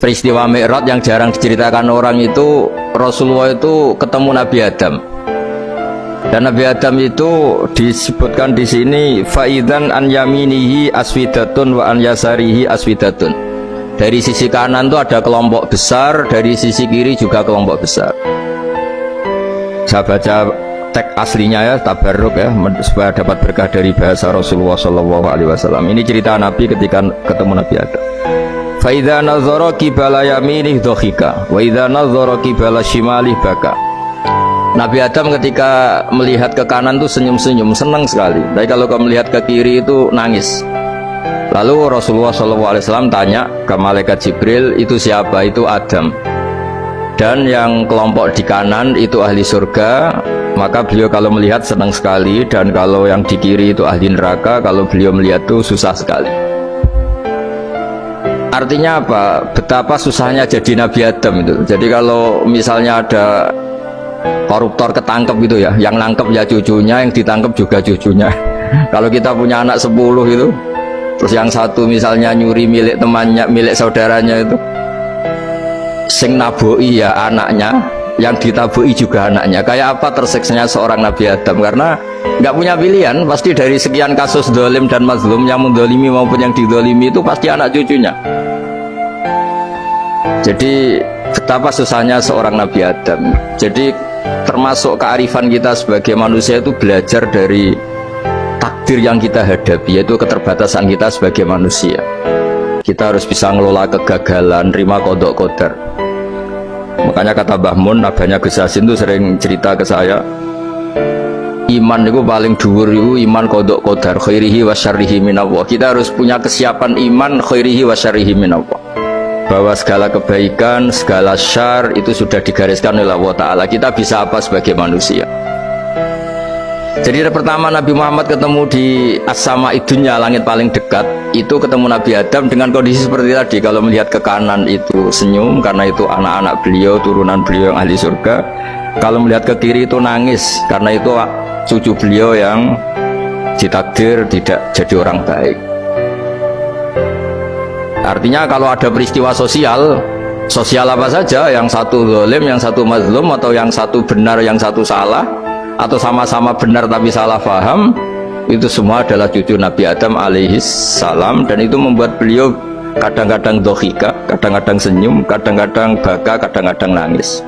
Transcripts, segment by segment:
Peristiwa Mi'raj yang jarang diceritakan orang itu, Rasulullah itu ketemu Nabi Adam. Dan Nabi Adam itu disebutkan di sini faidan an yaminihi aswidatun wa an yasarihi aswidatun. Dari sisi kanan itu ada kelompok besar, dari sisi kiri juga kelompok besar. Saya baca teks aslinya ya, tabarruk ya, supaya dapat berkah dari bahasa Rasulullah SAW. Ini cerita Nabi ketika ketemu Nabi Adam. Fa idza nazara qibala yaminih dhahika wa idza nazara qibala shimalih baka. Nabi Adam ketika melihat ke kanan itu senyum-senyum, senang sekali. Tapi kalau melihat ke kiri itu nangis. Lalu Rasulullah SAW tanya ke malaikat Jibril, itu siapa? Itu Adam. Dan yang kelompok di kanan itu ahli surga. Maka beliau kalau melihat senang sekali, dan kalau yang di kiri itu ahli neraka. Kalau beliau melihat itu susah sekali. Artinya apa? Betapa susahnya jadi Nabi Adam itu. Jadi kalau misalnya ada koruptor ketangkep gitu ya, yang nangkep ya cucunya, yang ditangkep juga cucunya. Kalau kita punya anak 10 itu, terus yang satu misalnya nyuri milik temannya, milik saudaranya itu, sing naboi ya anaknya, yang ditaboi juga anaknya. Kayak apa tersiksanya seorang Nabi Adam? Karena nggak punya pilihan, pasti dari sekian kasus dolim dan mazlum, yang mendolimi maupun yang didolimi itu pasti anak cucunya. Jadi betapa susahnya seorang Nabi Adam. Jadi termasuk kearifan kita sebagai manusia itu belajar dari takdir yang kita hadapi, yaitu keterbatasan kita sebagai manusia. Kita harus bisa ngelola kegagalan, terima qadha qadar. Makanya kata Mbah Mun, nabanya Gus Hasim itu sering cerita ke saya, iman itu paling dhuwur itu iman qadha qadar, khairihi wa syarrihi minallah. Kita harus punya kesiapan iman khairihi wa syarrihi minallah, bahwa segala kebaikan, segala syar itu sudah digariskan oleh Allah Ta'ala. Kita bisa apa sebagai manusia? Jadi pertama Nabi Muhammad ketemu di as-sama'i dunya, langit paling dekat, itu ketemu Nabi Adam dengan kondisi seperti tadi. Kalau melihat ke kanan itu senyum, karena itu anak-anak beliau, turunan beliau yang ahli surga. Kalau melihat ke kiri itu nangis, karena itu cucu beliau yang ditakdir tidak jadi orang baik. Artinya kalau ada peristiwa sosial apa saja, yang satu zalim, yang satu mazlum, atau yang satu benar, yang satu salah, atau sama-sama benar tapi salah paham, itu semua adalah cucu Nabi Adam alaihis salam. Dan itu membuat beliau kadang-kadang dohika, kadang-kadang senyum, kadang-kadang baka, kadang-kadang nangis.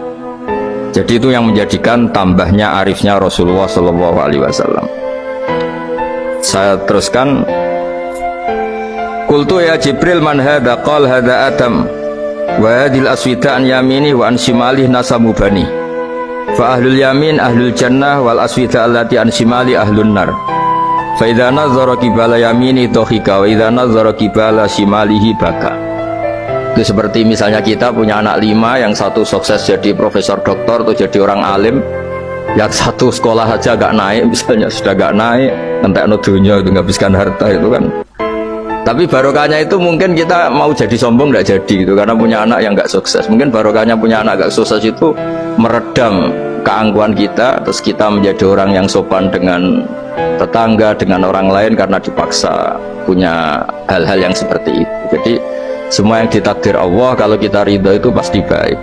Jadi itu yang menjadikan tambahnya arifnya Rasulullah SAW. Saya teruskan. Qultu ya Jibril man hadha? Qal hadha Adam wa hadhil aswida an yamini wa an shimalih nasamu bani fa ahlul yamin ahlul jannah wal aswida allati an shimali ahlun nar fa idza nazara qibala yamini dhahika wa idza nazara qibala shimalihi baka. Itu seperti misalnya kita punya anak 5, yang satu sukses jadi profesor doktor atau jadi orang alim, yang satu sekolah saja gak naik, misalnya sudah gak naik, entekno dunya itu nghabiskan harta itu kan. Tapi barokahnya itu mungkin kita mau jadi sombong tidak jadi gitu, karena punya anak yang nggak sukses. Mungkin barokahnya punya anak nggak sukses itu meredam keangkuhan kita, terus kita menjadi orang yang sopan dengan tetangga, dengan orang lain, karena dipaksa punya hal-hal yang seperti itu. Jadi semua yang ditakdir Allah, kalau kita ridho itu pasti baik.